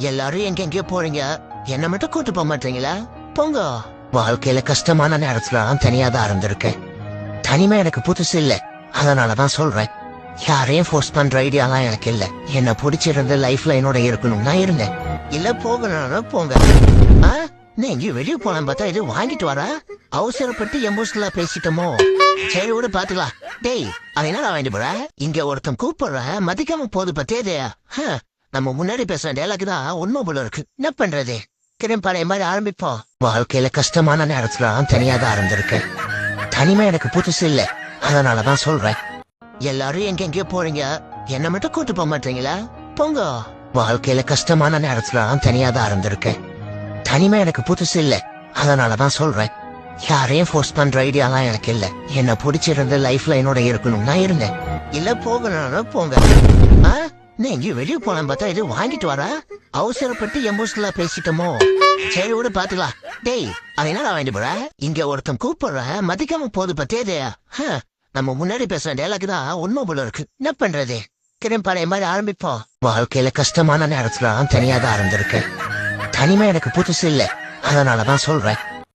எல்லாரும் எங்கெங்கயோ போறீங்க, என்ன மட்டும் கூட்டு போக மாட்டீங்களா? போங்க. வாழ்க்கையில கஷ்டமான நேரத்துல தனியாதான் இருந்திருக்கேன். தனிமை எனக்கு புதுசு இல்ல, அதனாலதான் சொல்றேன். யாரையும் ஃபோர்ஸ் பண்ற ஐடியாலாம் எனக்கு இல்ல. என்ன பிடிச்சிருந்த லைஃப்ல என்னோட இருக்கணும் நான் இருந்தேன். இல்ல போகணும் போங்க. நீ எங்கேயும் வெளியே போலாம் பார்த்தா இது வாங்கிட்டு வர அவசரப்பட்டு எமோஷனலா பேசிட்டோமோ? சரி விட பாத்துக்கலாம். டேய் அவன் என்ன வாங்கிட்டு போற? இங்க ஒருத்தன் கூப்பிடுற மதிக்காம போது பத்தேதையா? நம்ம முன்னாடி பேசுற டேலாக்கு தான் உண்மை போல இருக்கு. என்ன பண்றது? பழைய மாதிரி ஆரம்பிப்போம். வாழ்க்கையில கஷ்டமான நேரத்துல தனியாதான் இருந்திருக்கேன். தனிமை எனக்கு புதுசு இல்ல, அதனாலதான் சொல்றேன். எல்லாரும் எங்கெங்கயோ போறீங்க, என்ன மட்டும் கூட்டு போக மாட்டீங்களா? போங்க. வாழ்க்கையில கஷ்டமான நேரத்துல தனியாதான் இருந்திருக்கேன். தனிமை எனக்கு புதுசு இல்ல, அதனாலதான் சொல்றேன். யாரையும் ஃபோர்ஸ் பண்ற ஐடியாலாம் எனக்கு இல்ல. என்ன பிடிச்சிருந்த லைஃப்ல என்னோட இருக்கணும் நான் இருந்தேன். இல்ல போகணும் போங்க. நீ எங்கேயும் வெளியே போலாம் பார்த்தா இது வாங்கிட்டு வர அவசரப்பட்டு எமோஷனலா பேசிட்டோமோ? சரி விட பாத்துக்கலாம். டேய் அவன் என்ன வாங்கிட்டு போற? இங்க ஒருத்தன் கூப்பிடுற மதிக்காம போது பத்தேதையா? நம்ம முன்னாடி பேசுற டேலாக்கு தான் உண்மை போல இருக்கு. என்ன பண்றது? பழைய மாதிரி ஆரம்பிப்போம். வாழ்க்கையில கஷ்டமான நேரத்துல தனியாதான் இருந்திருக்கேன். தனிமை எனக்கு புதுசு இல்ல, அதனாலதான் சொல்றேன்.